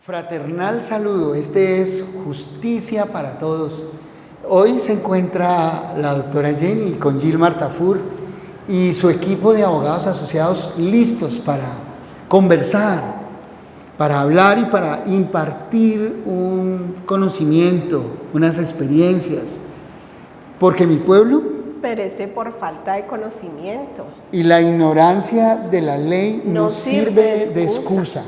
Fraternal saludo, este es Justicia para Todos. Hoy se encuentra la doctora Jenny con Gilmar Tafur y su equipo de abogados asociados listos para conversar, para hablar y para impartir un conocimiento, unas experiencias. Porque mi pueblo perece por falta de conocimiento. Y la ignorancia de la ley no sirve de excusa.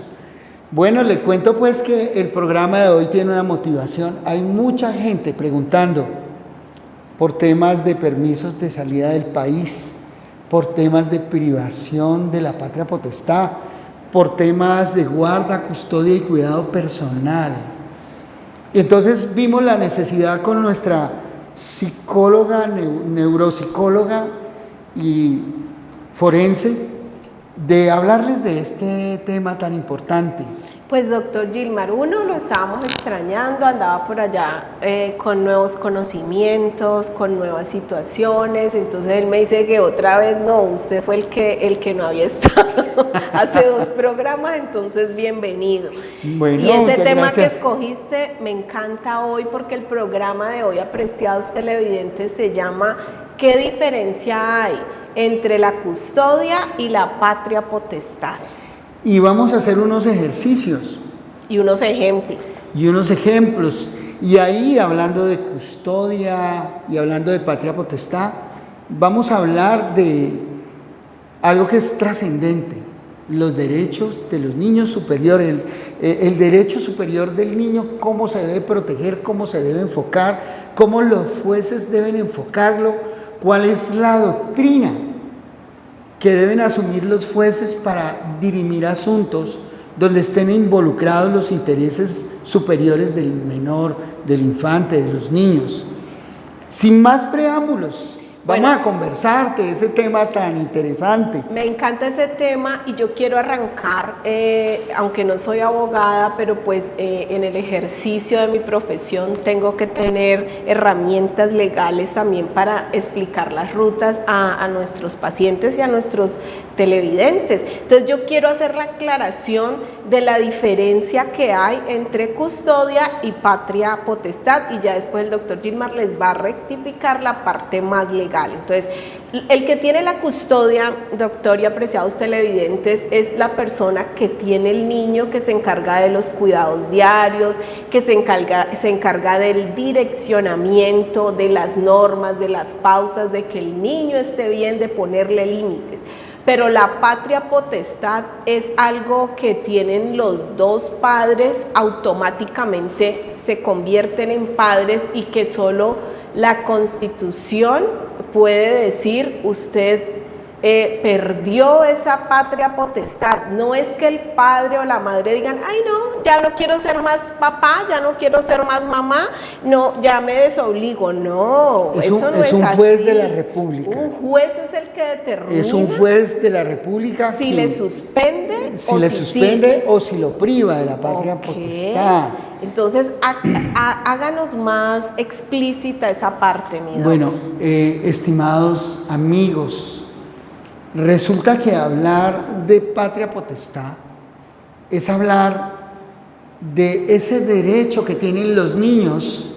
Bueno, le cuento pues que el programa de hoy tiene una motivación. Hay mucha gente preguntando por temas de permisos de salida del país, por temas de privación de la patria potestad, por temas de guarda, custodia y cuidado personal. Y entonces vimos la necesidad con nuestra psicóloga, neuropsicóloga y forense de hablarles de este tema tan importante. Pues doctor Gilmar, uno lo estábamos extrañando, andaba por allá con nuevos conocimientos, con nuevas situaciones, entonces él me dice que otra vez no, usted fue el que no había estado hace 2 programas, entonces bienvenido. Bueno, y ese tema gracias. que escogiste me encanta hoy porque el programa de hoy, apreciados televidentes, se llama ¿qué diferencia hay entre la custodia y la patria potestad? Y vamos a hacer unos ejercicios. Y unos ejemplos. Y ahí, hablando de custodia y hablando de patria potestad, vamos a hablar de algo que es trascendente, los derechos de los niños superiores, el derecho superior del niño, cómo se debe proteger, cómo se debe enfocar, cómo los jueces deben enfocarlo, cuál es la doctrina que deben asumir los jueces para dirimir asuntos donde estén involucrados los intereses superiores del menor, del infante, de los niños. Sin más preámbulos, vamos a conversar de ese tema tan interesante. Me encanta ese tema y yo quiero arrancar, aunque no soy abogada, pero pues en el ejercicio de mi profesión tengo que tener herramientas legales también para explicar las rutas a nuestros pacientes y a nuestros televidentes. Entonces yo quiero hacer la aclaración de la diferencia que hay entre custodia y patria potestad y ya después el doctor Gilmar les va a rectificar la parte más legal. Entonces, el que tiene la custodia, doctor y apreciados televidentes, es la persona que tiene el niño, que se encarga de los cuidados diarios, que se encarga del direccionamiento, de las normas, de las pautas, de que el niño esté bien, de ponerle límites. Pero la patria potestad es algo que tienen los 2 padres, automáticamente se convierten en padres y que solo la Constitución puede decir usted perdió esa patria potestad. No es que el padre o la madre digan, ay no, ya no quiero ser más papá, ya no quiero ser más mamá, no, ya me desobligo. No, eso no es un así. Juez de la República. Un juez es el que determina. Es un juez de la República si le suspende o si lo priva de la patria potestad. Entonces, háganos más explícita esa parte, mi doctor. Bueno, estimados amigos, resulta que hablar de patria potestad es hablar de ese derecho que tienen los niños,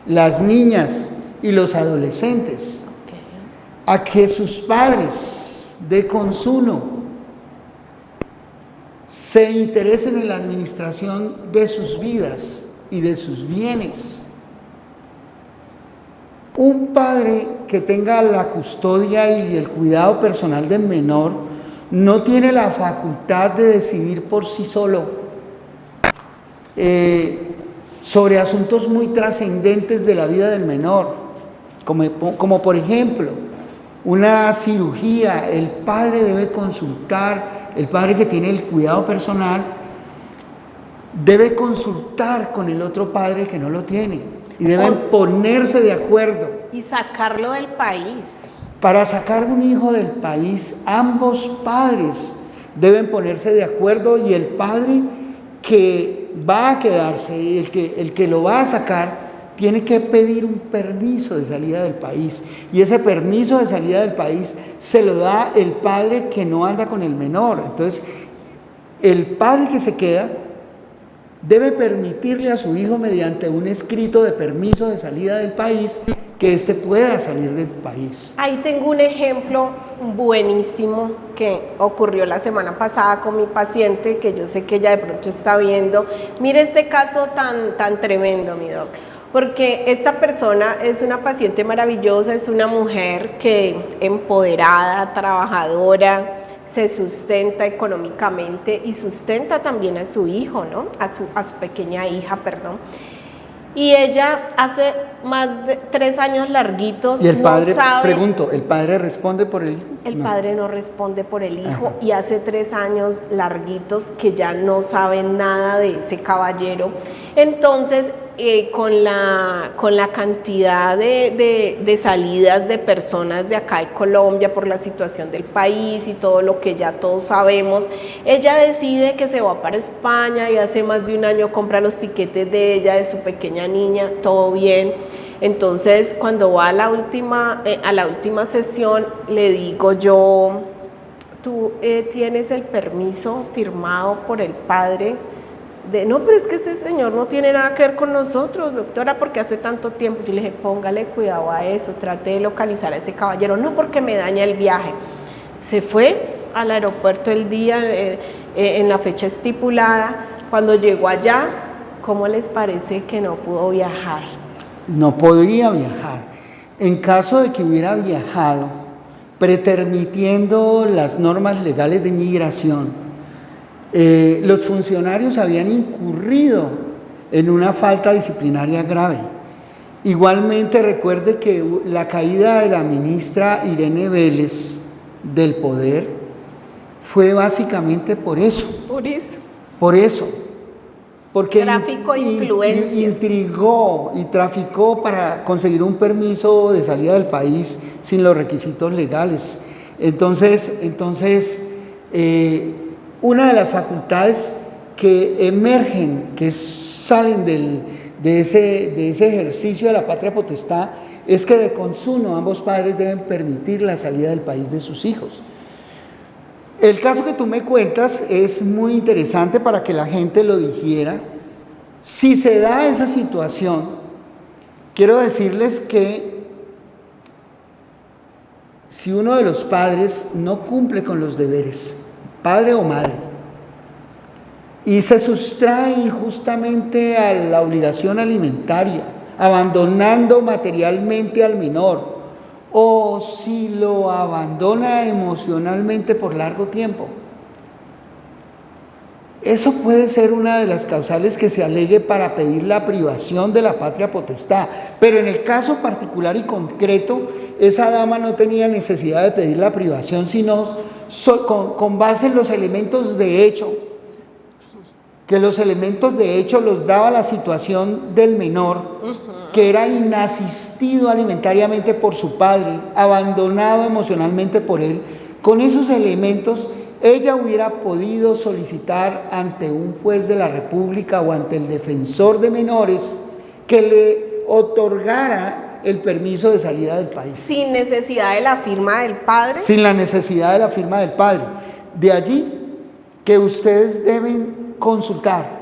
las niñas y los adolescentes a que sus padres de consumo se interesen en la administración de sus vidas y de sus bienes. Un padre que tenga la custodia y el cuidado personal del menor no tiene la facultad de decidir por sí solo sobre asuntos muy trascendentes de la vida del menor, como por ejemplo una cirugía. El padre debe consultar, el padre que tiene el cuidado personal debe consultar con el otro padre que no lo tiene. Y deben ponerse de acuerdo. Y sacarlo del país. Para sacar un hijo del país, ambos padres deben ponerse de acuerdo y el padre que va a quedarse, el que lo va a sacar, tiene que pedir un permiso de salida del país. Y ese permiso de salida del país se lo da el padre que no anda con el menor. Entonces, el padre que se queda debe permitirle a su hijo mediante un escrito de permiso de salida del país que éste pueda salir del país. Ahí tengo un ejemplo buenísimo que ocurrió la semana pasada con mi paciente, que yo sé que ella de pronto está viendo. Mire este caso tan tremendo, mi doc, porque esta persona es una paciente maravillosa, es una mujer que empoderada, trabajadora, se sustenta económicamente y sustenta también a su hijo, ¿no? A su pequeña hija, perdón. Y ella hace más de 3 años larguitos. Y el padre, no sabe, pregunto, ¿el padre responde por el hijo? el No. padre no responde por el hijo. Ajá. Y hace 3 años larguitos que ya no saben nada de ese caballero. Entonces, con la cantidad de salidas de personas de acá de Colombia por la situación del país y todo lo que ya todos sabemos, ella decide que se va para España y hace más de 1 año compra los tiquetes de ella, de su pequeña niña, todo bien. Entonces, cuando va a la última sesión, le digo yo, ¿tú tienes el permiso firmado por el padre? No, pero es que ese señor no tiene nada que ver con nosotros, doctora, porque hace tanto tiempo. Yo le dije, póngale cuidado a eso, trate de localizar a ese caballero, no porque me daña el viaje. Se fue al aeropuerto el día, en la fecha estipulada. Cuando llegó allá, ¿cómo les parece que no pudo viajar? No podría viajar. En caso de que hubiera viajado, pretermitiendo las normas legales de inmigración, los funcionarios habían incurrido en una falta disciplinaria grave. Igualmente recuerde que la caída de la ministra Irene Vélez del poder fue básicamente por eso. Por eso. Porque tráfico de influencias. Intrigó y traficó para conseguir un permiso de salida del país sin los requisitos legales. Entonces, una de las facultades que emergen, que salen de ese ejercicio de la patria potestad, es que de consumo ambos padres deben permitir la salida del país de sus hijos. El caso que tú me cuentas es muy interesante para que la gente lo digiera. Si se da esa situación, quiero decirles que si uno de los padres no cumple con los deberes, padre o madre, y se sustrae injustamente a la obligación alimentaria, abandonando materialmente al menor, o si lo abandona emocionalmente por largo tiempo, eso puede ser una de las causales que se alegue para pedir la privación de la patria potestad. Pero en el caso particular y concreto, esa dama no tenía necesidad de pedir la privación, sino con base en los elementos de hecho, que los elementos de hecho los daba la situación del menor, que era inasistido alimentariamente por su padre, abandonado emocionalmente por él. Con esos elementos, ella hubiera podido solicitar ante un juez de la República o ante el defensor de menores que le otorgara el permiso de salida del país. Sin necesidad de la firma del padre. Sin la necesidad de la firma del padre. De allí que ustedes deben consultar.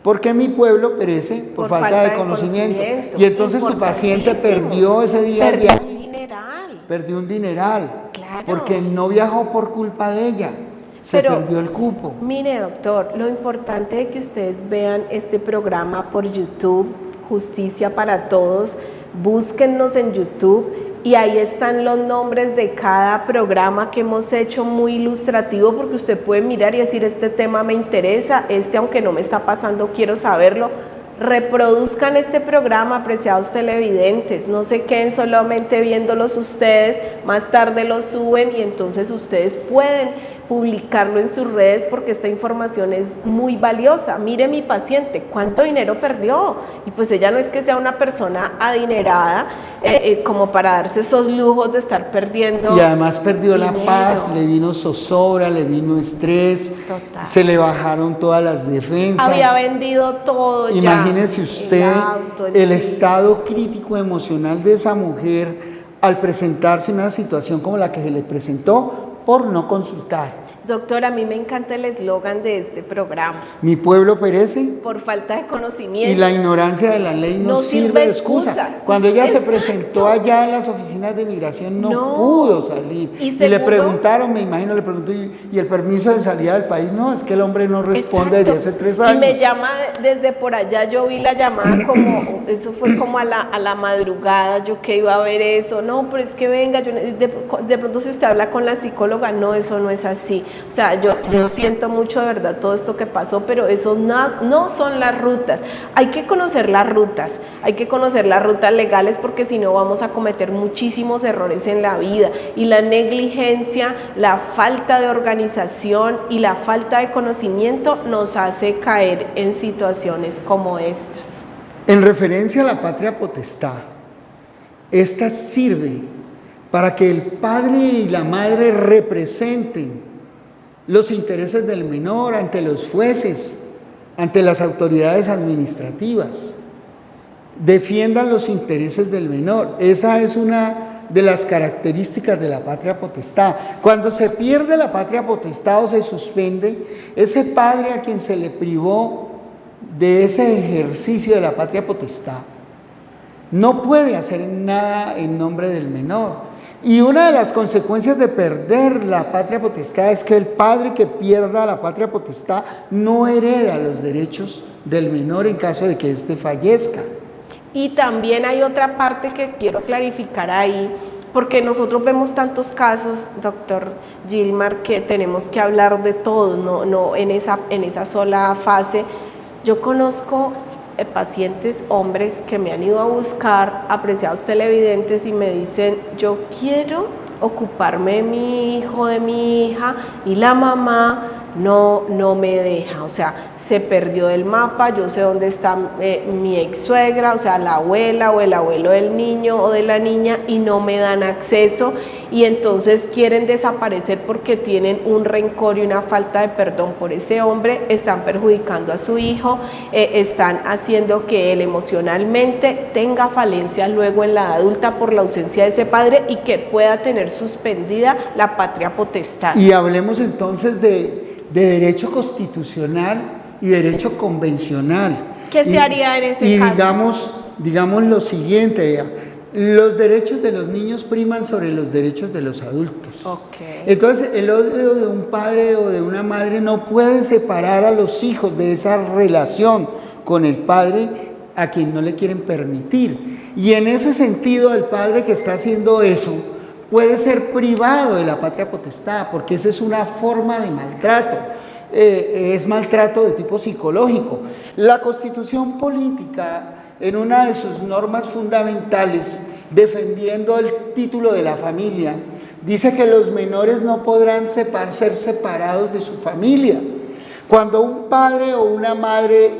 ¿Por qué mi pueblo perece? Por falta de conocimiento. Y entonces tu paciente perdió ese día el viaje. Perdió un dineral. Claro. Porque no viajó por culpa de ella. Se perdió el cupo. Mire, doctor, lo importante es que ustedes vean este programa por YouTube, Justicia para Todos. Búsquennos en YouTube y ahí están los nombres de cada programa que hemos hecho, muy ilustrativo, porque usted puede mirar y decir, este tema me interesa, aunque no me está pasando, quiero saberlo. Reproduzcan este programa, apreciados televidentes, no se queden solamente viéndolos ustedes, más tarde lo suben y entonces ustedes pueden publicarlo en sus redes porque esta información es muy valiosa. Mire mi paciente, ¿cuánto dinero perdió? Y pues ella no es que sea una persona adinerada como para darse esos lujos de estar perdiendo. Y además perdió dinero. La paz, le vino zozobra, le vino estrés, Total. Se le bajaron todas las defensas. Había vendido todo. Imagínese usted el auto, el estado crítico emocional de esa mujer al presentarse en una situación como la que se le presentó por no consultar. Doctor, a mí me encanta el eslogan de este programa. Mi pueblo perece Por falta de conocimiento. y la ignorancia de la ley no sirve de excusa. Cuando ella se presentó allá en las oficinas de migración no pudo salir. Y le preguntaron, me imagino, le preguntó, ¿y el permiso de salida del país? No, es que el hombre no responde desde hace 3 años. Y me llama desde por allá, yo vi la llamada como, eso fue como a la madrugada, yo que iba a ver eso. No, pero es que venga, de pronto si usted habla con la psicóloga, no, eso no es así. O sea, yo siento mucho de verdad todo esto que pasó, pero eso no son las rutas. Hay que conocer las rutas legales, porque si no vamos a cometer muchísimos errores en la vida. Y la negligencia, la falta de organización y la falta de conocimiento nos hace caer en situaciones como estas. En referencia a la patria potestad, esta sirve para que el padre y la madre representen los intereses del menor ante los jueces, ante las autoridades administrativas, defiendan los intereses del menor. Esa es una de las características de la patria potestad. Cuando se pierde la patria potestad o se suspende, ese padre a quien se le privó de ese ejercicio de la patria potestad no puede hacer nada en nombre del menor. Y una de las consecuencias de perder la patria potestad es que el padre que pierda la patria potestad no hereda los derechos del menor en caso de que éste fallezca. Y también hay otra parte que quiero clarificar ahí, porque nosotros vemos tantos casos, doctor Gilmar, que tenemos que hablar de todo, no en esa sola fase. Yo conozco pacientes, hombres, que me han ido a buscar, apreciados televidentes, y me dicen, yo quiero ocuparme de mi hijo, de mi hija, y la mamá no me deja, o sea, se perdió del mapa, yo sé dónde está mi ex suegra, o sea, la abuela o el abuelo del niño o de la niña, y no me dan acceso, y entonces quieren desaparecer porque tienen un rencor y una falta de perdón por ese hombre, están perjudicando a su hijo, están haciendo que él emocionalmente tenga falencias luego en la edad adulta por la ausencia de ese padre, y que pueda tener suspendida la patria potestad. Y hablemos entonces de derecho constitucional y derecho convencional. ¿Qué se haría en ese caso? Digamos lo siguiente, los derechos de los niños priman sobre los derechos de los adultos. Okay. Entonces, el odio de un padre o de una madre no puede separar a los hijos de esa relación con el padre a quien no le quieren permitir. Y en ese sentido, el padre que está haciendo eso puede ser privado de la patria potestad, porque esa es una forma de maltrato. Es maltrato de tipo psicológico. La Constitución política, en una de sus normas fundamentales, defendiendo el título de la familia, dice que los menores no podrán ser separados de su familia. Cuando un padre o una madre,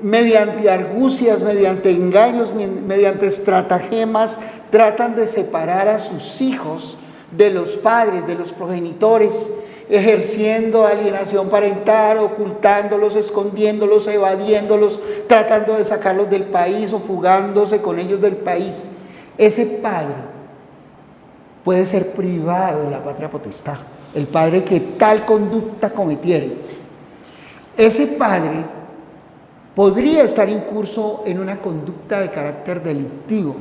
mediante argucias, mediante engaños, mediante estratagemas, tratan de separar a sus hijos de los padres, de los progenitores, ejerciendo alienación parental, ocultándolos, escondiéndolos, evadiéndolos, tratando de sacarlos del país o fugándose con ellos del país. Ese padre puede ser privado de la patria potestad, el padre que tal conducta cometiere. Ese padre podría estar incurso en una conducta de carácter delictivo.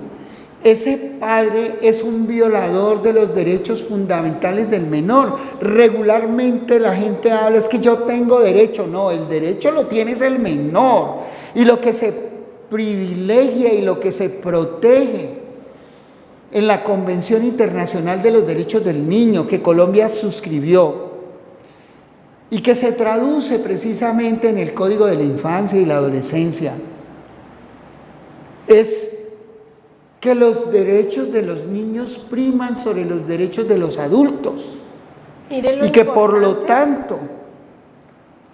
Ese padre es un violador de los derechos fundamentales del menor. Regularmente la gente habla, es que yo tengo derecho. No, el derecho lo tiene el menor. Y lo que se privilegia y lo que se protege en la Convención Internacional de los Derechos del Niño, que Colombia suscribió, y que se traduce precisamente en el Código de la Infancia y la Adolescencia, es que los derechos de los niños priman sobre los derechos de los adultos. Y que por lo tanto,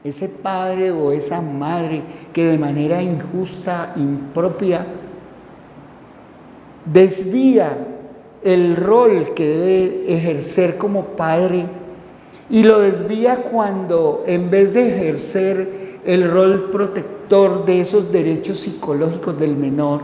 ese padre o esa madre que de manera injusta, impropia, desvía el rol que debe ejercer como padre, y lo desvía cuando, en vez de ejercer el rol protector de esos derechos psicológicos del menor,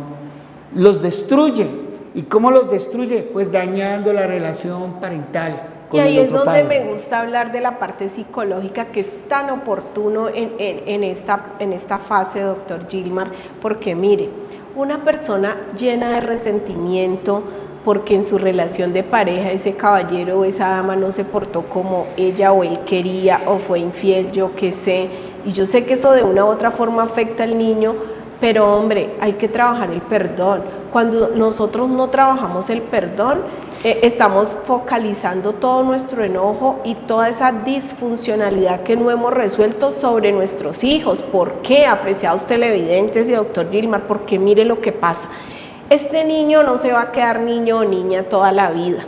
los destruye. ¿Y cómo los destruye? Pues dañando la relación parental, con y ahí el es otro donde padre. me gusta hablar de la parte psicológica, que es tan oportuno en esta fase, doctor Gilmar, porque mire, una persona llena de resentimiento porque en su relación de pareja ese caballero o esa dama no se portó como ella o él quería o fue infiel, yo qué sé, y yo sé que eso de una u otra forma afecta al niño, pero hombre, hay que trabajar el perdón. Cuando nosotros no trabajamos el perdón, estamos focalizando todo nuestro enojo y toda esa disfuncionalidad que no hemos resuelto sobre nuestros hijos. ¿Por qué, apreciados televidentes y doctor Gilmar? Porque mire lo que pasa. Este niño no se va a quedar niño o niña toda la vida.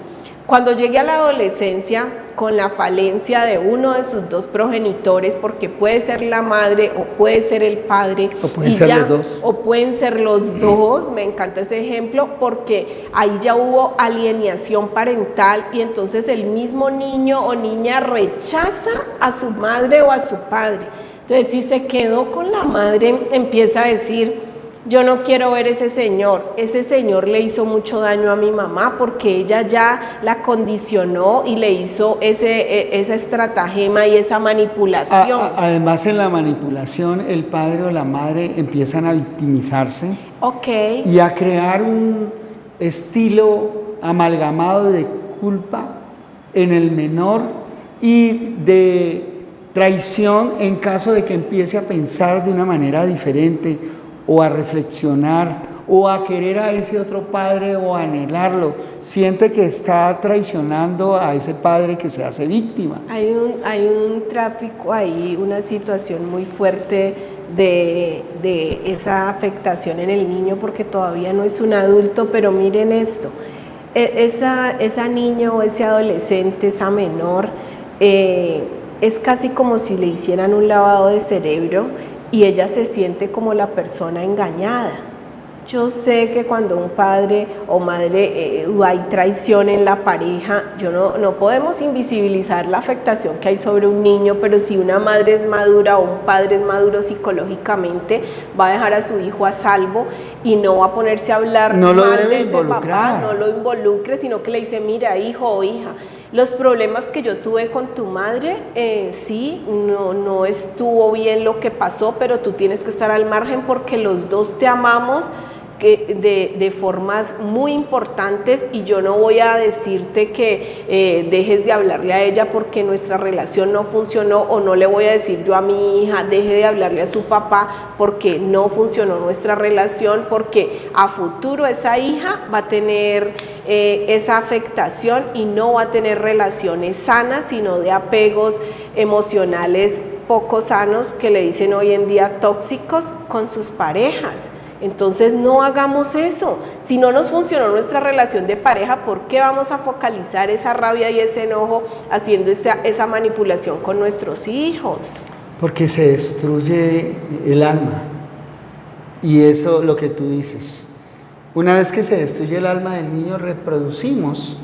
Cuando llegue a la adolescencia, con la falencia de uno de sus dos progenitores, porque puede ser la madre o puede ser el padre, O pueden ser los dos. o pueden ser los dos, me encanta ese ejemplo, porque ahí ya hubo alienación parental y entonces el mismo niño o niña rechaza a su madre o a su padre. Entonces, si se quedó con la madre, empieza a decir: yo no quiero ver ese señor le hizo mucho daño a mi mamá porque ella ya la condicionó y le hizo esa estratagema y esa manipulación. Además, en la manipulación, el padre o la madre empiezan a victimizarse Ok. y a crear un estilo amalgamado de culpa en el menor y de traición en caso de que empiece a pensar de una manera diferente o a reflexionar o a querer a ese otro padre o a anhelarlo. Siente que está traicionando a ese padre que se hace víctima. Hay un tráfico ahí, una situación muy fuerte de esa afectación en el niño porque todavía no es un adulto, pero miren esto, esa niña o ese adolescente, esa menor, es casi como si le hicieran un lavado de cerebro y ella se siente como la persona engañada. Yo sé que cuando un padre o madre hay traición en la pareja, no podemos invisibilizar la afectación que hay sobre un niño, pero si una madre es madura o un padre es maduro psicológicamente, va a dejar a su hijo a salvo y no va a ponerse a hablar mal de ese papá, no lo involucre, sino que le dice: mira, hijo o hija, los problemas que yo tuve con tu madre, sí, no estuvo bien lo que pasó, pero tú tienes que estar al margen porque los dos te amamos de formas muy importantes y yo no voy a decirte que dejes de hablarle a ella porque nuestra relación no funcionó, o no le voy a decir yo a mi hija deje de hablarle a su papá porque no funcionó nuestra relación, porque a futuro esa hija va a tener esa afectación y no va a tener relaciones sanas, sino de apegos emocionales poco sanos, que le dicen hoy en día tóxicos, con sus parejas. Entonces no hagamos eso. Si no nos funcionó nuestra relación de pareja, ¿por qué vamos a focalizar esa rabia y ese enojo haciendo esa manipulación con nuestros hijos? Porque se destruye el alma. Y eso lo que tú dices. Una vez que se destruye el alma del niño, reproducimos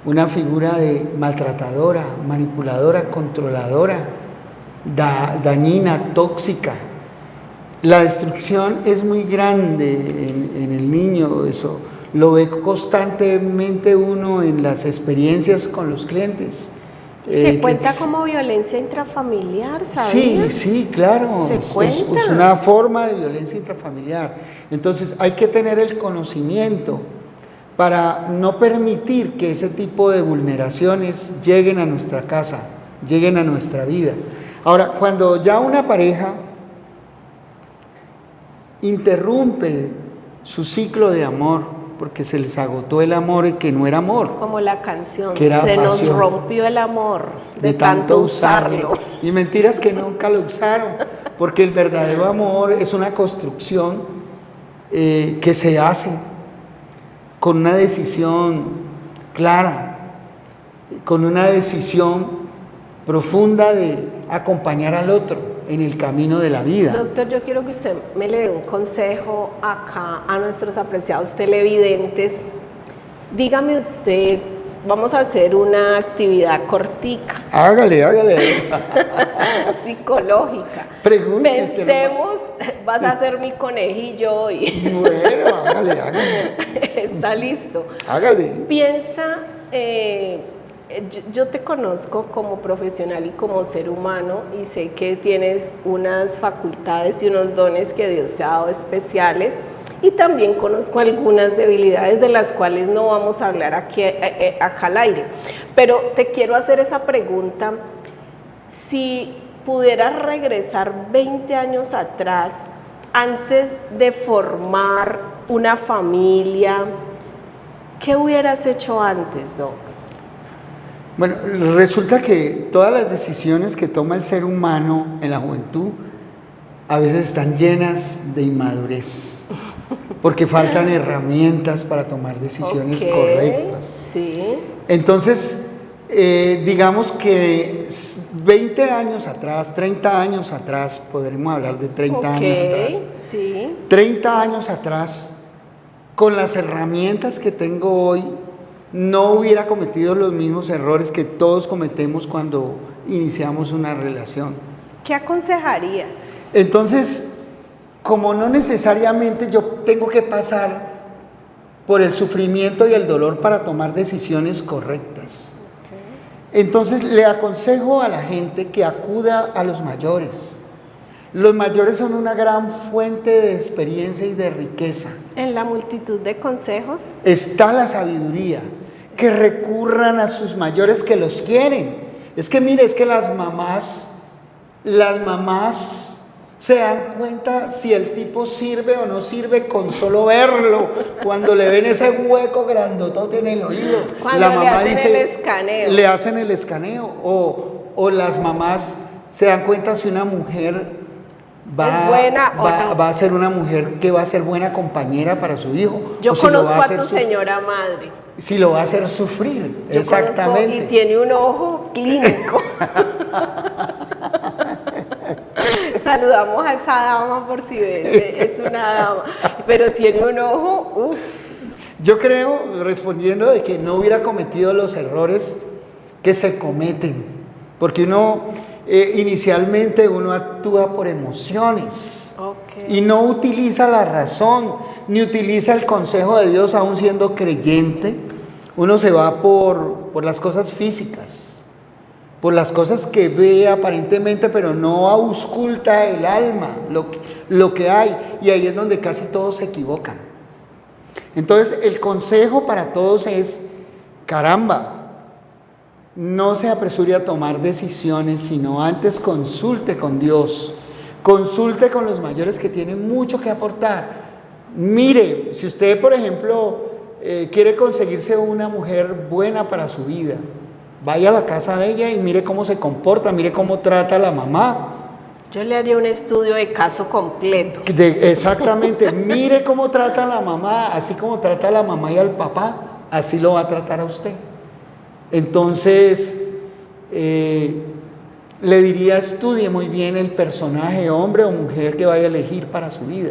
una figura de maltratadora, manipuladora, controladora, dañina, tóxica. La destrucción es muy grande en el niño, eso lo ve constantemente uno en las experiencias con los clientes. Se cuenta como violencia intrafamiliar, ¿sabía? Sí, claro. Se cuenta. Es una forma de violencia intrafamiliar. Entonces hay que tener el conocimiento para no permitir que ese tipo de vulneraciones lleguen a nuestra casa, lleguen a nuestra vida. Ahora, cuando ya una pareja interrumpe su ciclo de amor porque se les agotó el amor y que no era amor, como la canción, que era se pasión, nos rompió el amor de tanto usarlo. Y mentiras que nunca lo usaron, porque el verdadero amor es una construcción que se hace con una decisión clara, con una decisión profunda de acompañar al otro en el camino de la vida. Doctor, yo quiero que usted me le dé un consejo acá a nuestros apreciados televidentes. Dígame usted, vamos a hacer una actividad cortica. Hágale. Psicológica. Pregúntese. Pensemos, vas a ser mi conejillo hoy. Bueno, hágale. Está listo. Hágale. Piensa Yo te conozco como profesional y como ser humano y sé que tienes unas facultades y unos dones que Dios te ha dado especiales, y también conozco algunas debilidades de las cuales no vamos a hablar aquí, acá al aire. Pero te quiero hacer esa pregunta: si pudieras regresar 20 años atrás, antes de formar una familia, ¿qué hubieras hecho antes, Doc? Bueno, resulta que todas las decisiones que toma el ser humano en la juventud a veces están llenas de inmadurez, porque faltan herramientas para tomar decisiones correctas. Sí. Entonces, digamos que 20 años atrás, 30 años atrás, podremos hablar de 30 años atrás. Sí. 30 años atrás, con las herramientas que tengo hoy, no hubiera cometido los mismos errores que todos cometemos cuando iniciamos una relación. ¿Qué aconsejarías? Entonces, como no necesariamente yo tengo que pasar por el sufrimiento y el dolor para tomar decisiones correctas, entonces le aconsejo a la gente que acuda a los mayores. Los mayores son una gran fuente de experiencia y de riqueza. En la multitud de consejos está la sabiduría, que recurran a sus mayores que los quieren. Es que mire, es que las mamás se dan cuenta si el tipo sirve o no sirve con solo verlo, cuando le ven ese hueco grandotote en el oído. Cuando La mamá le hacen dice, el escaneo. le hacen el escaneo, o las mamás se dan cuenta si una mujer ¿es buena o no? va a ser una mujer que va a ser buena compañera para su hijo. Yo si lo va conozco a tu hacer señora madre. si lo va a hacer sufrir. Yo exactamente. Conozco, y tiene un ojo clínico. Saludamos a esa dama por si ves, es una dama, pero tiene un ojo, uff. Yo creo, respondiendo, de que no hubiera cometido los errores que se cometen, porque inicialmente uno actúa por emociones. Okay. Y no utiliza la razón, ni utiliza el consejo de Dios, aún siendo creyente. Uno se va por las cosas físicas, por las cosas que ve aparentemente, pero no ausculta el alma, lo que hay. Y ahí es donde casi todos se equivocan. Entonces, el consejo para todos es, caramba, no se apresure a tomar decisiones, sino antes consulte con Dios. Consulte con los mayores que tienen mucho que aportar. Mire, si usted, por ejemplo, quiere conseguirse una mujer buena para su vida, vaya a la casa de ella y mire cómo se comporta, mire cómo trata a la mamá. Yo le haría un estudio de caso completo. Exactamente, mire cómo trata a la mamá, así como trata a la mamá y al papá, así lo va a tratar a usted. Entonces, le diría, estudie muy bien el personaje, hombre o mujer, que vaya a elegir para su vida.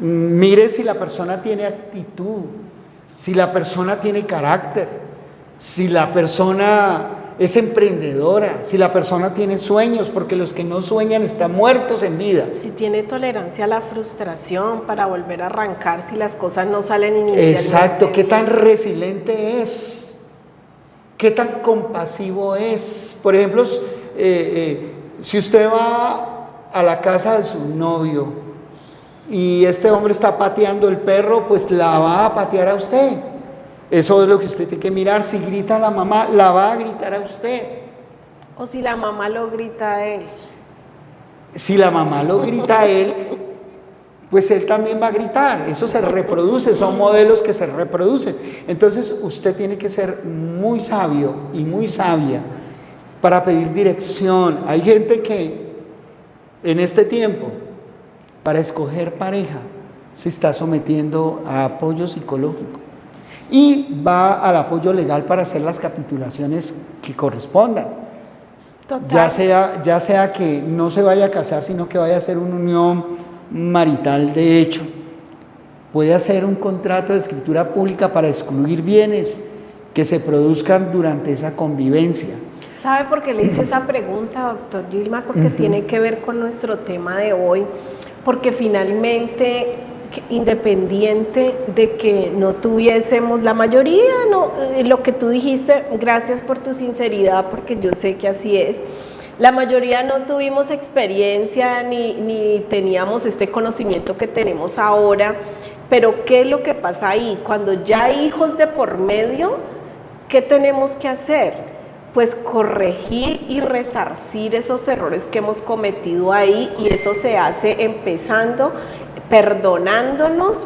Mire si la persona tiene actitud, si la persona tiene carácter, si la persona es emprendedora, si la persona tiene sueños, porque los que no sueñan están muertos en vida. Si tiene tolerancia a la frustración para volver a arrancar si las cosas no salen inicialmente. Exacto, qué tan resiliente es. ¿Qué tan compasivo es? Por ejemplo, si usted va a la casa de su novio y este hombre está pateando el perro, pues la va a patear a usted. Eso es lo que usted tiene que mirar. Si grita a la mamá, la va a gritar a usted. O si la mamá lo grita a él. Si la mamá lo grita a él, pues él también va a gritar. Eso se reproduce, son modelos que se reproducen. Entonces usted tiene que ser muy sabio y muy sabia para pedir dirección. Hay gente que en este tiempo, para escoger pareja, se está sometiendo a apoyo psicológico y va al apoyo legal para hacer las capitulaciones que correspondan. Total. Ya sea que no se vaya a casar, sino que vaya a hacer una unión marital de hecho. Puede hacer un contrato de escritura pública para excluir bienes que se produzcan durante esa convivencia. ¿Sabe por qué le hice esa pregunta, doctor Gilmar? Porque tiene que ver con nuestro tema de hoy, porque finalmente independiente de que no tuviésemos, la mayoría, no, lo que tú dijiste, gracias por tu sinceridad, porque yo sé que así es, la mayoría no tuvimos experiencia ni teníamos este conocimiento que tenemos ahora, pero ¿qué es lo que pasa ahí? Cuando ya hay hijos de por medio, ¿qué tenemos que hacer? Pues corregir y resarcir esos errores que hemos cometido ahí, y eso se hace empezando perdonándonos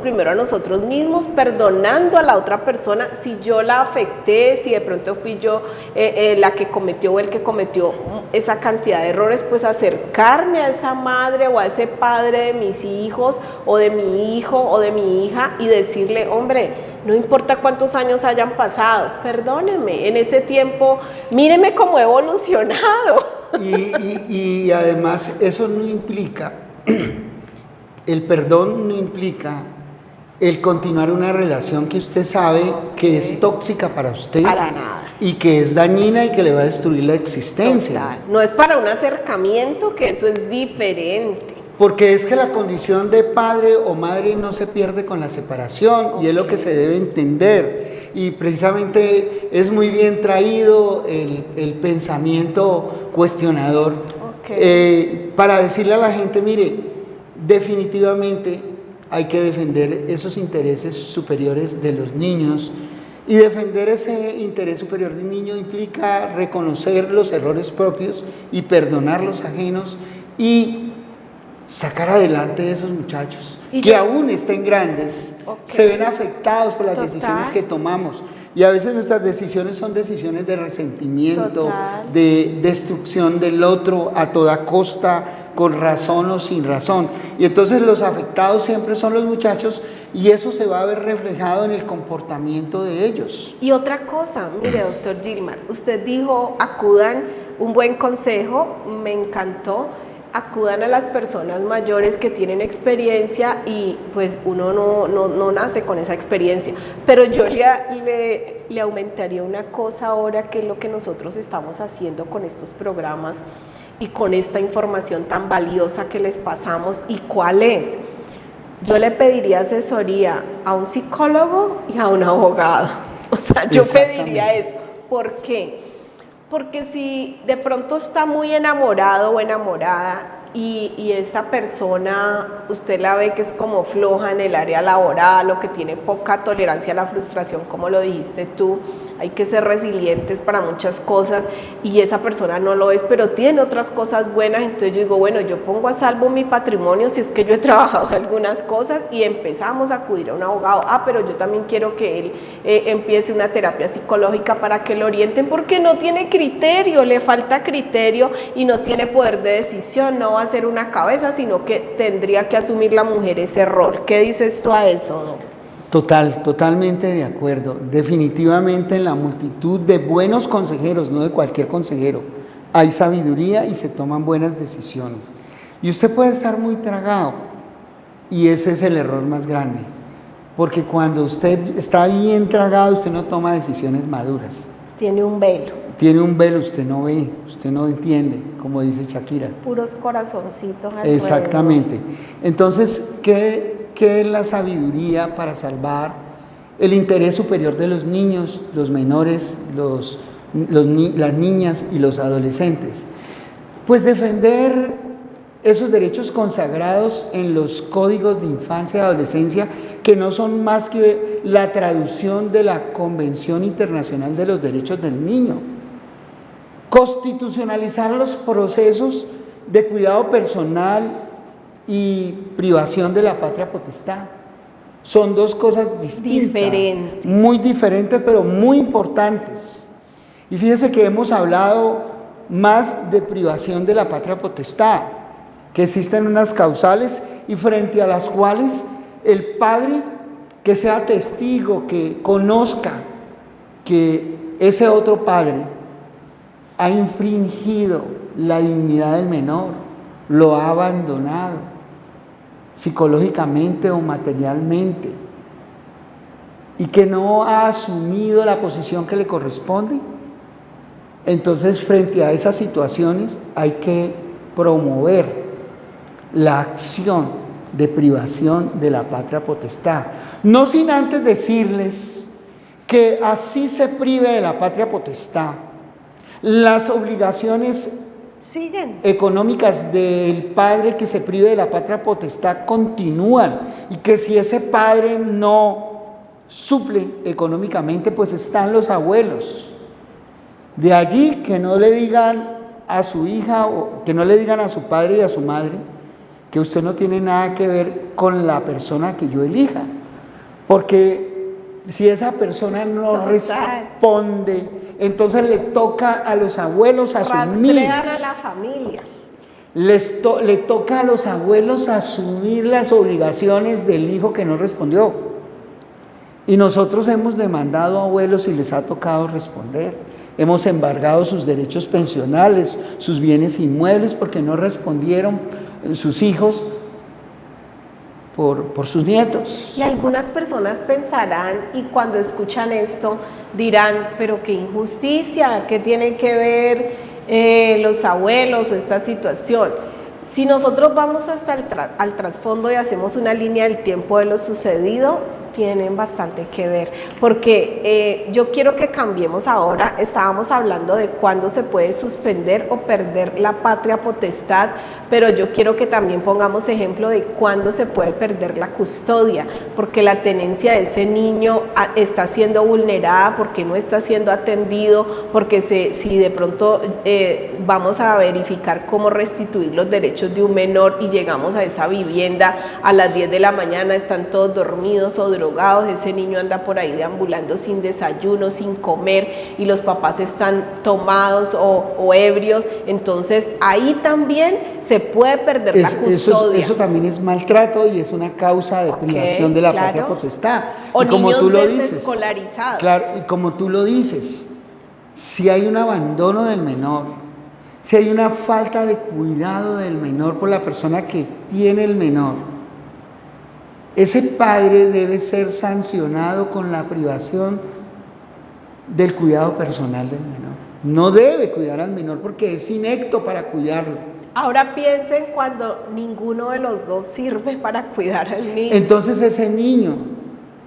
primero a nosotros mismos, perdonando a la otra persona si yo la afecté, si de pronto fui yo la que cometió o el que cometió esa cantidad de errores, pues acercarme a esa madre o a ese padre de mis hijos o de mi hijo o de mi hija y decirle, hombre, no importa cuántos años hayan pasado, perdóneme, en ese tiempo, míreme cómo he evolucionado. Y además eso no implica, el perdón no implica el continuar una relación que usted sabe que es tóxica para usted. Para nada. Y que es dañina y que le va a destruir la existencia. Total. No es para un acercamiento, que eso es diferente. Porque es que la condición de padre o madre no se pierde con la separación, y es lo que se debe entender. Y precisamente es muy bien traído el pensamiento cuestionador para decirle a la gente, mire, definitivamente hay que defender esos intereses superiores de los niños, y defender ese interés superior del niño implica reconocer los errores propios y perdonar los ajenos y sacar adelante a esos muchachos que aún estén grandes, se ven afectados por las decisiones que tomamos, y a veces nuestras decisiones son decisiones de resentimiento, de destrucción del otro a toda costa, con razón o sin razón, y entonces los afectados siempre son los muchachos, y eso se va a ver reflejado en el comportamiento de ellos. Y otra cosa, mire, doctor Gilmar, usted dijo, acudan, un buen consejo, me encantó, acudan a las personas mayores que tienen experiencia, y pues uno no nace con esa experiencia, pero yo le aumentaría una cosa ahora, que es lo que nosotros estamos haciendo con estos programas y con esta información tan valiosa que les pasamos. ¿Y cuál es? Yo le pediría asesoría a un psicólogo y a un abogado. O sea, yo pediría eso. ¿Por qué? Porque si de pronto está muy enamorado o enamorada y esta persona, usted la ve que es como floja en el área laboral o que tiene poca tolerancia a la frustración, como lo dijiste tú, hay que ser resilientes para muchas cosas, y esa persona no lo es, pero tiene otras cosas buenas, entonces yo digo, bueno, yo pongo a salvo mi patrimonio si es que yo he trabajado algunas cosas, y empezamos a acudir a un abogado. Pero yo también quiero que él empiece una terapia psicológica para que lo orienten, porque no tiene criterio, le falta criterio y no tiene poder de decisión, no va a ser una cabeza, sino que tendría que asumir la mujer ese rol. ¿Qué dices tú a eso, Don? Totalmente de acuerdo. Definitivamente en la multitud de buenos consejeros, no de cualquier consejero, hay sabiduría y se toman buenas decisiones. Y usted puede estar muy tragado, y ese es el error más grande, porque cuando usted está bien tragado, usted no toma decisiones maduras. Tiene un velo. Tiene un velo, usted no ve, usted no entiende, como dice Shakira. Puros corazoncitos alrededor. Exactamente. Entonces, ¿qué es la sabiduría para salvar el interés superior de los niños, los menores, las niñas y los adolescentes? Pues defender esos derechos consagrados en los códigos de infancia y adolescencia, que no son más que la traducción de la Convención Internacional de los Derechos del Niño. Constitucionalizar los procesos de cuidado personal y privación de la patria potestad. Son dos cosas distintas, muy diferentes, pero muy importantes. Y fíjese que hemos hablado más de privación de la patria potestad, que existen unas causales y frente a las cuales el padre que sea testigo, que conozca que ese otro padre ha infringido la dignidad del menor, lo ha abandonado psicológicamente o materialmente, y que no ha asumido la posición que le corresponde, entonces frente a esas situaciones hay que promover la acción de privación de la patria potestad. No sin antes decirles que así se prive de la patria potestad, las obligaciones siguen económicas del padre que se prive de la patria potestad continúan, y que si ese padre no suple económicamente, pues están los abuelos. De allí que no le digan a su hija o que no le digan a su padre y a su madre que usted no tiene nada que ver con la persona que yo elija, porque si esa persona no responde, entonces le toca a los abuelos asumir. Rastrean a la familia. Le toca a los abuelos asumir las obligaciones del hijo que no respondió. Y nosotros hemos demandado a abuelos y les ha tocado responder. Hemos embargado sus derechos pensionales, sus bienes inmuebles, porque no respondieron sus hijos por sus nietos. Y algunas personas pensarán, y cuando escuchan esto dirán, pero qué injusticia, ¿qué tienen que ver los abuelos o esta situación? Si nosotros vamos hasta al trasfondo y hacemos una línea del tiempo de lo sucedido, tienen bastante que ver, porque yo quiero que cambiemos ahora. Estábamos hablando de cuándo se puede suspender o perder la patria potestad, pero yo quiero que también pongamos ejemplo de cuándo se puede perder la custodia, porque la tenencia de ese niño está siendo vulnerada, porque no está siendo atendido, porque si de pronto vamos a verificar cómo restituir los derechos de un menor y llegamos a esa vivienda a las 10 de la mañana, están todos dormidos o drogados, ese niño anda por ahí deambulando sin desayuno, sin comer, y los papás están tomados o ebrios, entonces ahí también se puede perder la custodia. Eso también es maltrato y es una causa de privación de la patria potestad. O y como niños tú lo desescolarizados. Claro, y como tú lo dices, si hay un abandono del menor, si hay una falta de cuidado del menor por la persona que tiene el menor, ese padre debe ser sancionado con la privación del cuidado personal del menor. No debe cuidar al menor porque es inepto para cuidarlo. Ahora piensen cuando ninguno de los dos sirve para cuidar al niño. Entonces ese niño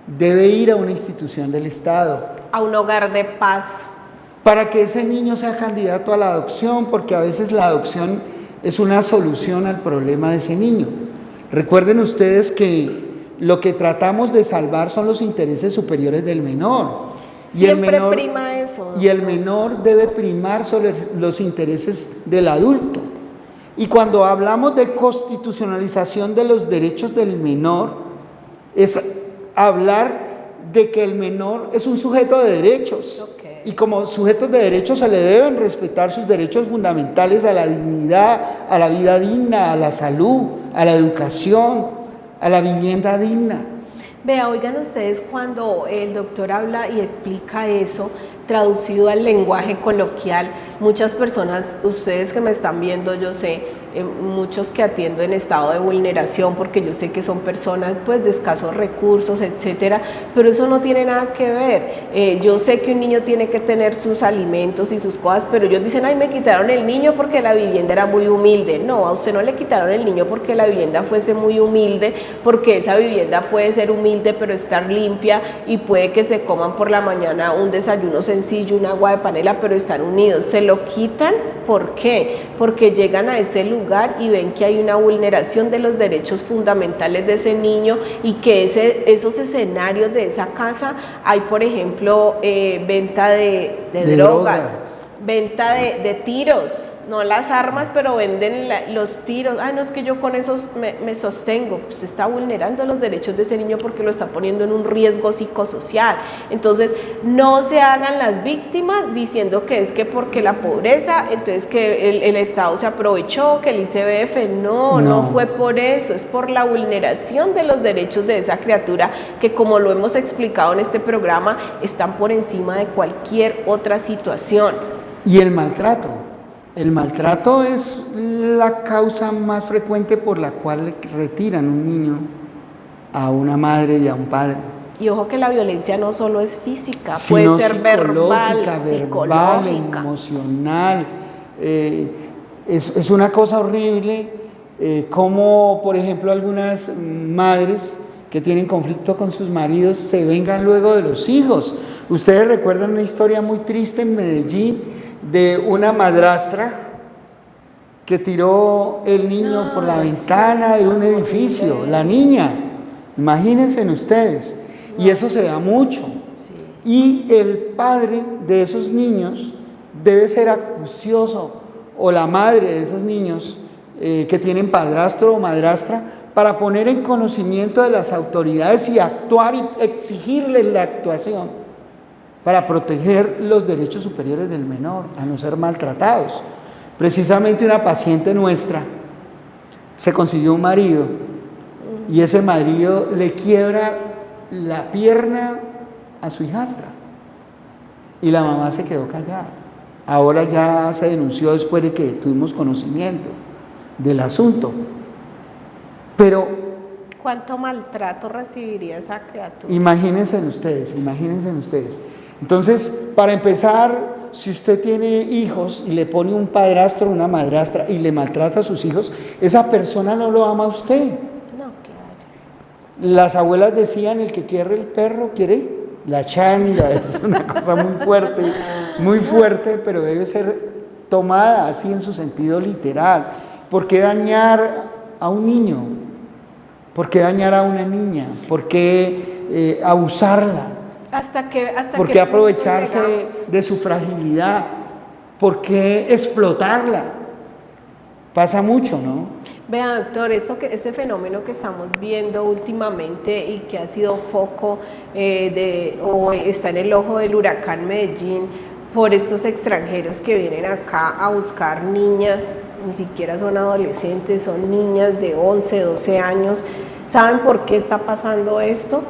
debe ir a una institución del Estado. A un hogar de paz. Para que ese niño sea candidato a la adopción, porque a veces la adopción es una solución al problema de ese niño. Recuerden ustedes que lo que tratamos de salvar son los intereses superiores del menor. Siempre prima eso. Y el menor debe primar sobre los intereses del adulto. Y cuando hablamos de constitucionalización de los derechos del menor, es hablar de que el menor es un sujeto de derechos. Okay. Y como sujetos de derechos se le deben respetar sus derechos fundamentales a la dignidad, a la vida digna, a la salud, a la educación, a la vivienda digna. Vea, oigan ustedes, cuando el doctor habla y explica eso, traducido al lenguaje coloquial, muchas personas, ustedes que me están viendo, yo sé, muchos que atiendo en estado de vulneración, porque yo sé que son personas pues de escasos recursos, etcétera, pero eso no tiene nada que ver. Yo sé que un niño tiene que tener sus alimentos y sus cosas, pero ellos dicen, ay, me quitaron el niño porque la vivienda era muy humilde. No, a usted no le quitaron el niño porque la vivienda fuese muy humilde, porque esa vivienda puede ser humilde pero estar limpia, y puede que se coman por la mañana un desayuno sencillo, un agua de panela, pero están unidos. Se lo quitan, ¿por qué? Porque llegan a ese lugar y ven que hay una vulneración de los derechos fundamentales de ese niño, y que esos escenarios de esa casa hay, por ejemplo, venta de drogas, venta de tiros, no las armas, pero venden los tiros. Ay, no, es que yo con esos me sostengo. Pues está vulnerando los derechos de ese niño porque lo está poniendo en un riesgo psicosocial. Entonces, no se hagan las víctimas diciendo que es que porque la pobreza, entonces que el Estado se aprovechó, que el ICBF, no fue por eso, es por la vulneración de los derechos de esa criatura que, como lo hemos explicado en este programa, están por encima de cualquier otra situación. Y el maltrato. El maltrato es la causa más frecuente por la cual retiran un niño a una madre y a un padre. Y ojo que la violencia no solo es física, puede ser verbal, psicológica, emocional. Es una cosa horrible cómo, por ejemplo, algunas madres que tienen conflicto con sus maridos se vengan luego de los hijos. Ustedes recuerdan una historia muy triste en Medellín de una madrastra que tiró el niño por la ventana de un edificio, la niña, imagínense ustedes, y eso se da mucho. Y el padre de esos niños debe ser acucioso, o la madre de esos niños que tienen padrastro o madrastra, para poner en conocimiento de las autoridades y actuar y exigirles la actuación para proteger los derechos superiores del menor, a no ser maltratados. Precisamente una paciente nuestra se consiguió un marido y ese marido le quiebra la pierna a su hijastra y la mamá se quedó callada. Ahora ya se denunció después de que tuvimos conocimiento del asunto. Pero ¿cuánto maltrato recibiría esa criatura? Imagínense ustedes. Entonces, para empezar, si usted tiene hijos y le pone un padrastro o una madrastra y le maltrata a sus hijos, esa persona no lo ama a usted. No, claro. Las abuelas decían, el que quiere el perro, quiere la changa. Es una cosa muy fuerte, pero debe ser tomada así en su sentido literal. ¿Por qué dañar a un niño? ¿Por qué dañar a una niña? ¿Por qué abusarla? ¿Por qué aprovecharse de su fragilidad? ¿Por qué explotarla? Pasa mucho, ¿no? Vea, doctor, este fenómeno que estamos viendo últimamente y que ha sido foco o está en el ojo del huracán Medellín por estos extranjeros que vienen acá a buscar niñas, ni siquiera son adolescentes, son niñas de 11, 12 años. ¿Saben por qué está pasando esto?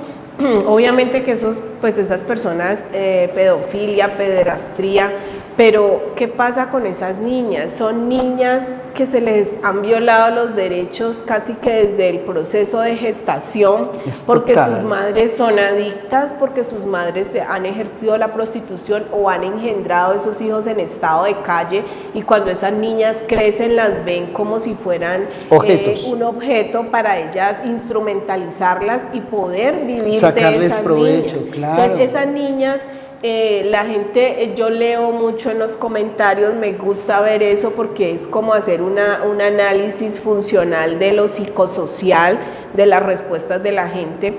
Obviamente que esas personas, pedofilia, pederastría, pero ¿qué pasa con esas niñas? Son niñas que se les han violado los derechos casi que desde el proceso de gestación, porque sus madres son adictas, porque sus madres han ejercido la prostitución o han engendrado esos hijos en estado de calle, y cuando esas niñas crecen las ven como si fueran un objeto para ellas instrumentalizarlas y poder vivir sacarles de esas provecho, niñas. claro. Entonces esas niñas, la gente, yo leo mucho en los comentarios, me gusta ver eso porque es como hacer un análisis funcional de lo psicosocial, de las respuestas de la gente.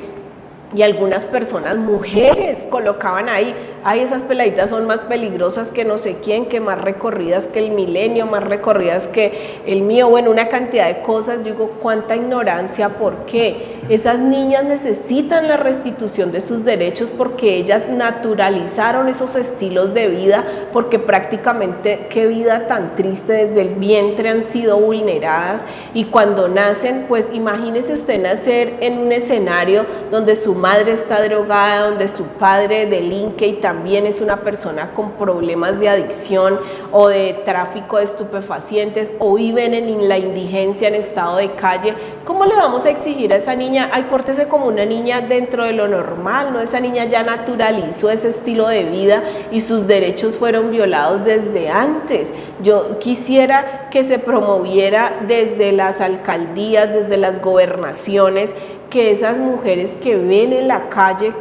Y algunas personas, mujeres, colocaban ahí, esas peladitas son más peligrosas que no sé quién, que más recorridas que el Milenio, más recorridas que el mío, bueno, una cantidad de cosas. Yo digo, cuánta ignorancia, ¿por qué? Esas niñas necesitan la restitución de sus derechos porque ellas naturalizaron esos estilos de vida, porque prácticamente qué vida tan triste, desde el vientre han sido vulneradas, y cuando nacen, pues imagínese usted nacer en un escenario donde su madre está drogada, donde su padre delinque y también es una persona con problemas de adicción o de tráfico de estupefacientes, o viven en la indigencia, en estado de calle. ¿Cómo le vamos a exigir a esa niña? Ay, pórtese como una niña dentro de lo normal, ¿no? Esa niña ya naturalizó ese estilo de vida y sus derechos fueron violados desde antes. Yo quisiera que se promoviera desde las alcaldías, desde las gobernaciones, que esas mujeres que ven en la calle,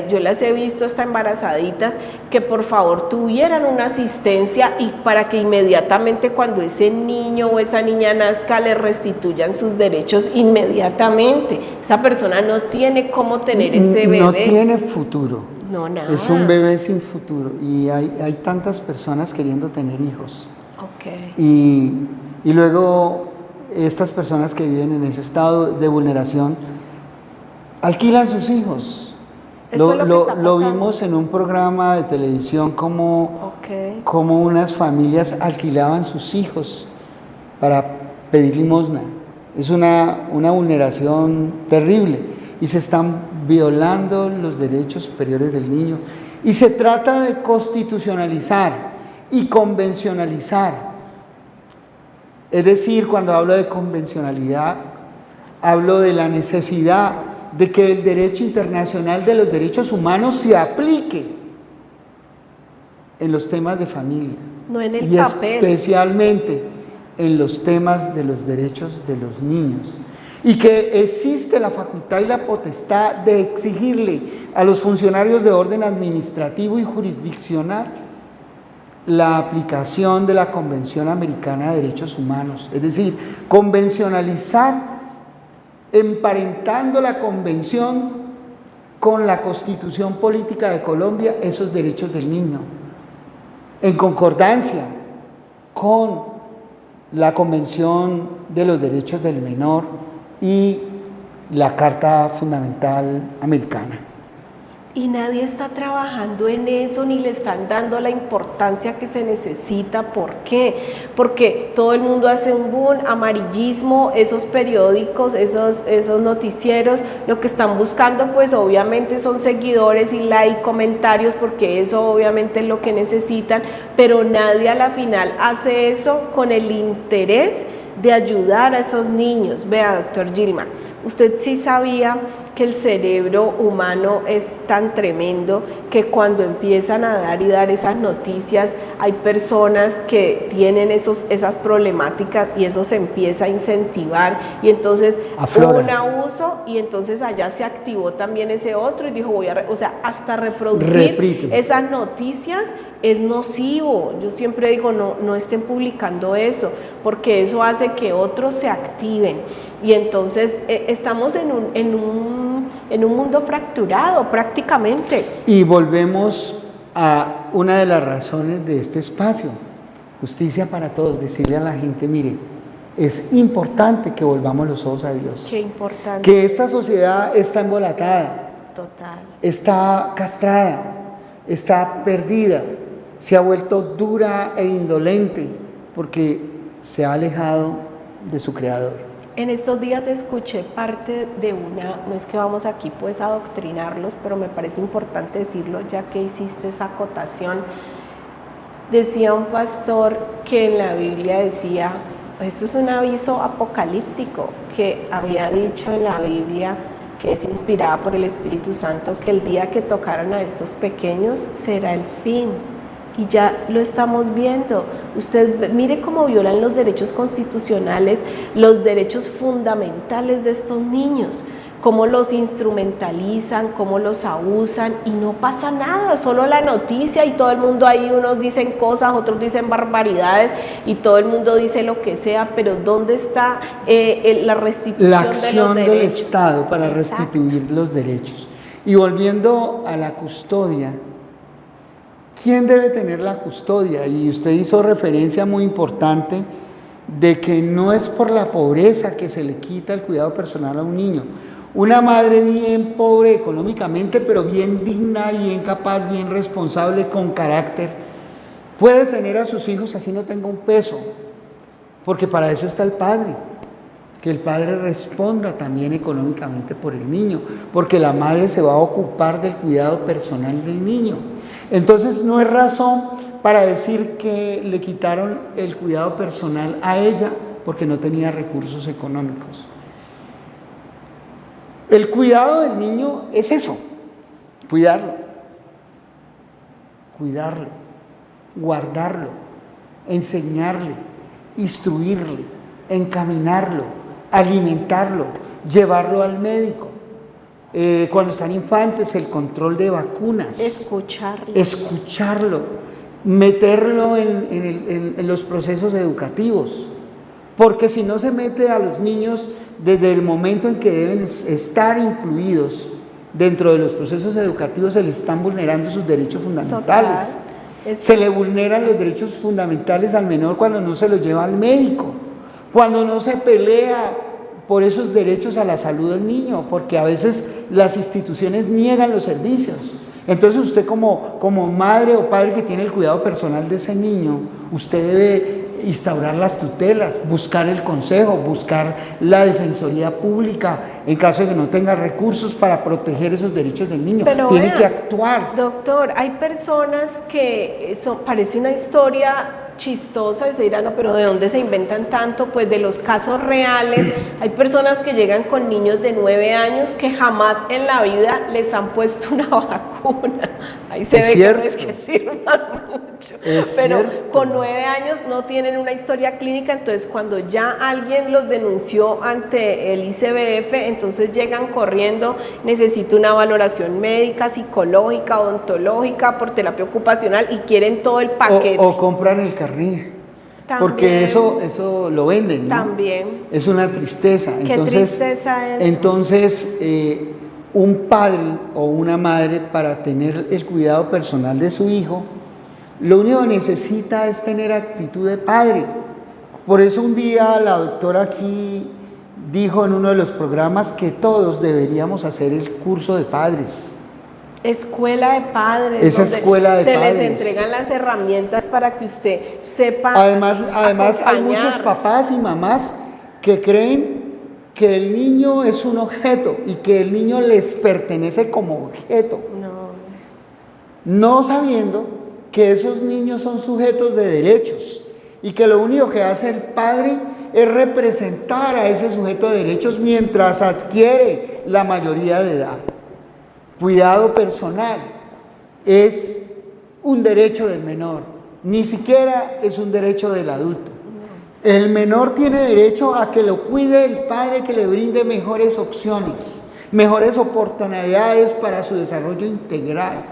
yo las he visto hasta embarazaditas, que por favor tuvieran una asistencia, y para que inmediatamente cuando ese niño o esa niña nazca le restituyan sus derechos inmediatamente. Esa persona no tiene cómo tener ese bebé. No tiene futuro. No, nada. Es un bebé sin futuro, y hay tantas personas queriendo tener hijos. Okay. Y luego estas personas que viven en ese estado de vulneración alquilan sus hijos. Lo vimos en un programa de televisión como unas familias alquilaban sus hijos para pedir limosna. Es una vulneración terrible y se están violando los derechos superiores del niño, y se trata de constitucionalizar y convencionalizar. Es decir, cuando hablo de convencionalidad, hablo de la necesidad de que el derecho internacional de los derechos humanos se aplique en los temas de familia. No en el y papel. Especialmente en los temas de los derechos de los niños y que existe la facultad y la potestad de exigirle a los funcionarios de orden administrativo y jurisdiccional la aplicación de la Convención Americana de Derechos Humanos, es decir, convencionalizar, emparentando la convención con la Constitución Política de Colombia, esos derechos del niño, en concordancia con la Convención de los Derechos del Menor y la Carta Fundamental Americana. Y nadie está trabajando en eso ni le están dando la importancia que se necesita. ¿Por qué? Porque todo el mundo hace un boom, amarillismo, esos periódicos, esos noticieros, lo que están buscando pues obviamente son seguidores y like, comentarios, porque eso obviamente es lo que necesitan, pero nadie a la final hace eso con el interés de ayudar a esos niños. Vea, doctor Gilman, usted sí sabía que el cerebro humano es tan tremendo que cuando empiezan a dar esas noticias, hay personas que tienen esas problemáticas y eso se empieza a incentivar y entonces hubo un abuso y entonces allá se activó también ese otro y dijo hasta reproducir esas noticias es nocivo. Yo siempre digo no estén publicando eso porque eso hace que otros se activen y entonces estamos en un mundo fracturado prácticamente. Y volvemos a una de las razones de este espacio, justicia para todos, decirle a la gente, mire, es importante que volvamos los ojos a Dios. Qué importante. Que esta sociedad está embolatada, total, está castrada, está perdida, se ha vuelto dura e indolente porque se ha alejado de su Creador. En estos días escuché parte de no es que vamos aquí pues a adoctrinarlos, pero me parece importante decirlo ya que hiciste esa acotación. Decía un pastor que en la Biblia decía, eso es un aviso apocalíptico, que había dicho en la Biblia, que es inspirada por el Espíritu Santo, que el día que tocaron a estos pequeños será el fin. Y ya lo estamos viendo. Usted mire cómo violan los derechos constitucionales, los derechos fundamentales de estos niños, cómo los instrumentalizan, cómo los abusan y no pasa nada, solo la noticia y todo el mundo ahí, unos dicen cosas, otros dicen barbaridades y todo el mundo dice lo que sea, pero ¿dónde está la restitución la acción de los derechos del Estado para Exacto. restituir los derechos? Y volviendo a la custodia, ¿quién debe tener la custodia? Y usted hizo referencia muy importante de que no es por la pobreza que se le quita el cuidado personal a un niño. Una madre bien pobre económicamente, pero bien digna, bien capaz, bien responsable, con carácter, puede tener a sus hijos así no tenga un peso, porque para eso está el padre. Que el padre responda también económicamente por el niño, porque la madre se va a ocupar del cuidado personal del niño. Entonces no es razón para decir que le quitaron el cuidado personal a ella porque no tenía recursos económicos. El cuidado del niño es eso, cuidarlo, guardarlo, enseñarle, instruirle, encaminarlo, alimentarlo, llevarlo al médico. Cuando están infantes, el control de vacunas. Escucharlo, meterlo en los procesos educativos. Porque si no se mete a los niños desde el momento en que deben estar incluidos dentro de los procesos educativos, se les están vulnerando sus derechos fundamentales. Se le vulneran los derechos fundamentales al menor cuando no se lo lleva al médico, cuando no se pelea por esos derechos a la salud del niño, porque a veces las instituciones niegan los servicios. Entonces usted como madre o padre que tiene el cuidado personal de ese niño, usted debe instaurar las tutelas, buscar el consejo, buscar la defensoría pública en caso de que no tenga recursos para proteger esos derechos del niño. Pero tiene que actuar. Doctor, hay personas que parece una historia chistosa y usted dirá, no, pero ¿de dónde se inventan tanto? Pues de los casos reales. Hay personas que llegan con niños de 9 años que jamás en la vida les han puesto una vacuna. Ahí se ve que no es que sirvan mucho. Pero con 9 años no tienen una historia clínica, entonces cuando ya alguien los denunció ante el ICBF, entonces llegan corriendo, necesito una valoración médica, psicológica, odontológica, por terapia ocupacional y quieren todo el paquete. O compran el carril, porque eso lo venden, ¿no? También. Es una tristeza. Qué tristeza es. Entonces, un padre o una madre para tener el cuidado personal de su hijo, lo único que necesita es tener actitud de padre. Por eso un día la doctora aquí dijo en uno de los programas que todos deberíamos hacer el curso de padres. Escuela de padres. Esa escuela de padres. Se les entregan las herramientas para que usted sepa. Además hay muchos papás y mamás que creen que el niño es un objeto y que el niño les pertenece como objeto. No sabiendo que esos niños son sujetos de derechos y que lo único que hace el padre es representar a ese sujeto de derechos mientras adquiere la mayoría de edad. Cuidado personal es un derecho del menor, ni siquiera es un derecho del adulto. El menor tiene derecho a que lo cuide el padre, que le brinde mejores opciones, mejores oportunidades para su desarrollo integral.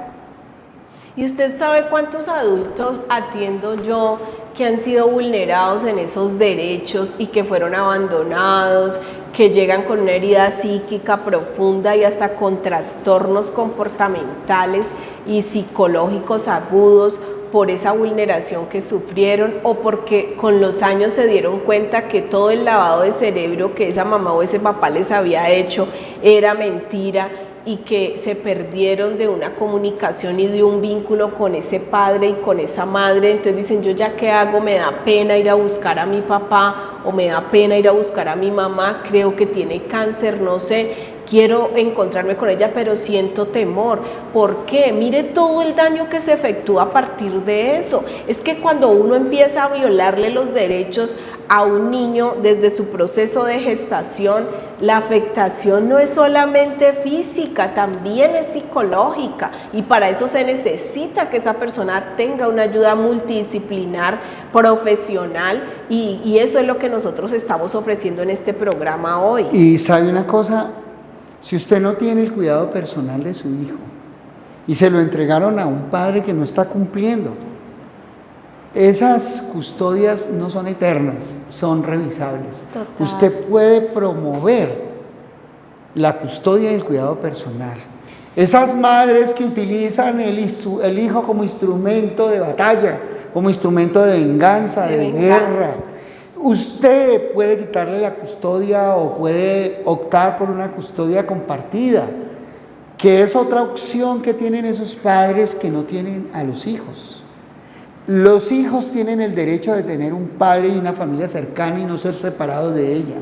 ¿Y usted sabe cuántos adultos atiendo yo que han sido vulnerados en esos derechos y que fueron abandonados, que llegan con una herida psíquica profunda y hasta con trastornos comportamentales y psicológicos agudos por esa vulneración que sufrieron o porque con los años se dieron cuenta que todo el lavado de cerebro que esa mamá o ese papá les había hecho era mentira y que se perdieron de una comunicación y de un vínculo con ese padre y con esa madre? Entonces dicen, yo ya qué hago, me da pena ir a buscar a mi papá o me da pena ir a buscar a mi mamá, creo que tiene cáncer, no sé, quiero encontrarme con ella, pero siento temor. ¿Por qué? Mire todo el daño que se efectúa a partir de eso. Es que cuando uno empieza a violarle los derechos a un niño desde su proceso de gestación, la afectación no es solamente física, también es psicológica, y para eso se necesita que esa persona tenga una ayuda multidisciplinar, profesional, y eso es lo que nosotros estamos ofreciendo en este programa hoy. Y sabe una cosa, si usted no tiene el cuidado personal de su hijo y se lo entregaron a un padre que no está cumpliendo, esas custodias no son eternas, son revisables. Total. Usted puede promover la custodia y el cuidado personal. Esas madres que utilizan el hijo como instrumento de batalla, como instrumento de venganza, de guerra. Usted puede quitarle la custodia o puede optar por una custodia compartida, que es otra opción que tienen esos padres que no tienen a los hijos. Los hijos tienen el derecho de tener un padre y una familia cercana y no ser separados de ella.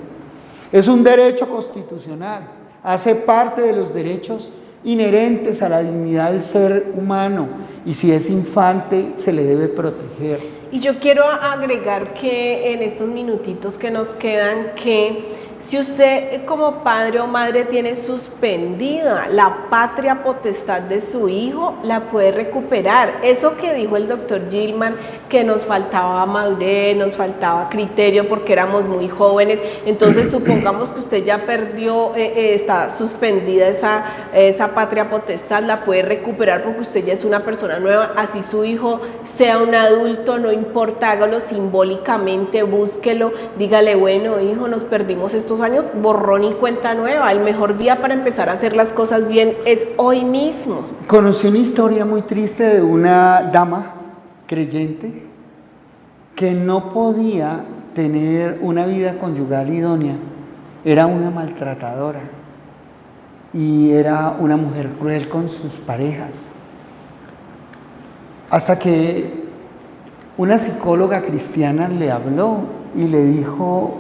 Es un derecho constitucional, hace parte de los derechos inherentes a la dignidad del ser humano, y si es infante se le debe proteger. Y yo quiero agregar que en estos minutitos que nos quedan, que si usted como padre o madre tiene suspendida la patria potestad de su hijo, la puede recuperar. Eso que dijo el doctor Gilman, que nos faltaba madurez, nos faltaba criterio porque éramos muy jóvenes, entonces supongamos que usted ya perdió, está suspendida esa patria potestad, la puede recuperar porque usted ya es una persona nueva, así su hijo sea un adulto, no importa, hágalo simbólicamente, búsquelo, dígale, bueno hijo, nos perdimos estos años, borrón y cuenta nueva. El mejor día para empezar a hacer las cosas bien es hoy mismo. Conocí una historia muy triste de una dama creyente que no podía tener una vida conyugal idónea. Era una maltratadora y era una mujer cruel con sus parejas. Hasta que una psicóloga cristiana le habló y le dijo: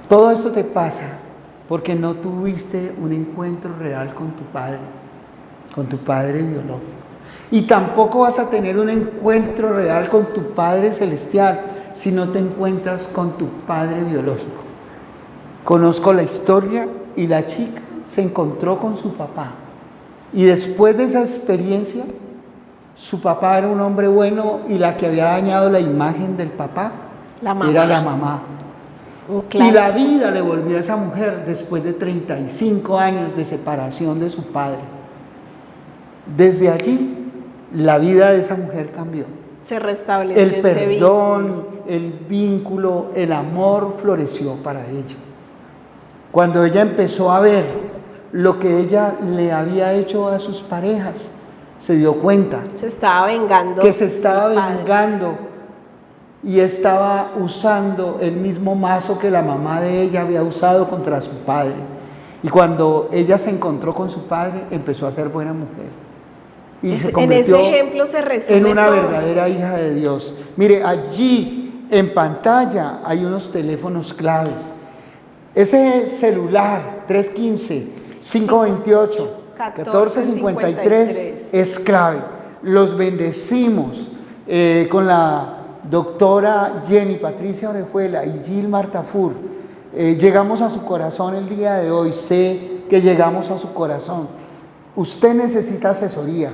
todo esto te pasa porque no tuviste un encuentro real con tu padre biológico. Y tampoco vas a tener un encuentro real con tu Padre Celestial si no te encuentras con tu Padre biológico. Conozco la historia y la chica se encontró con su papá. Y después de esa experiencia, su papá era un hombre bueno y la que había dañado la imagen del papá era la mamá. Y la vida le volvió a esa mujer después de 35 años de separación de su padre. Desde allí, la vida de esa mujer cambió. Se restableció El ese perdón, vínculo. el vínculo, el amor floreció para ella. Cuando ella empezó a ver lo que ella le había hecho a sus parejas, se dio cuenta Se estaba vengando. que se estaba del padre. vengando y estaba usando el mismo mazo que la mamá de ella había usado contra su padre. Y cuando ella se encontró con su padre, empezó a ser buena mujer. Y se En convirtió ese ejemplo se resume en una todo. verdadera hija de Dios. Mire, allí en pantalla hay unos teléfonos claves. Ese celular 315-528-1453 es clave. Los bendecimos con la doctora Jenny Patricia Orejuela y Gilmar Tafur. Llegamos a su corazón el día de hoy. Sé que llegamos a su corazón. Usted necesita asesoría.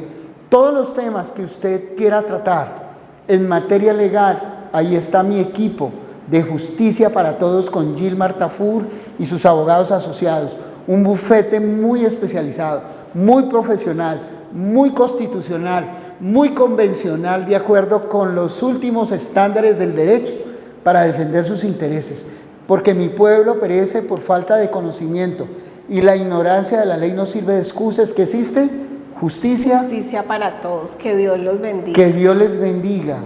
Todos los temas que usted quiera tratar en materia legal, ahí está mi equipo de Justicia para Todos con Gilmar Tafur y sus abogados asociados. Un bufete muy especializado, muy profesional, muy constitucional, muy convencional, de acuerdo con los últimos estándares del derecho para defender sus intereses. Porque mi pueblo perece por falta de conocimiento y la ignorancia de la ley no sirve de excusas. ¿Que existe? Justicia. Justicia para todos. Que Dios los bendiga. Que Dios les bendiga.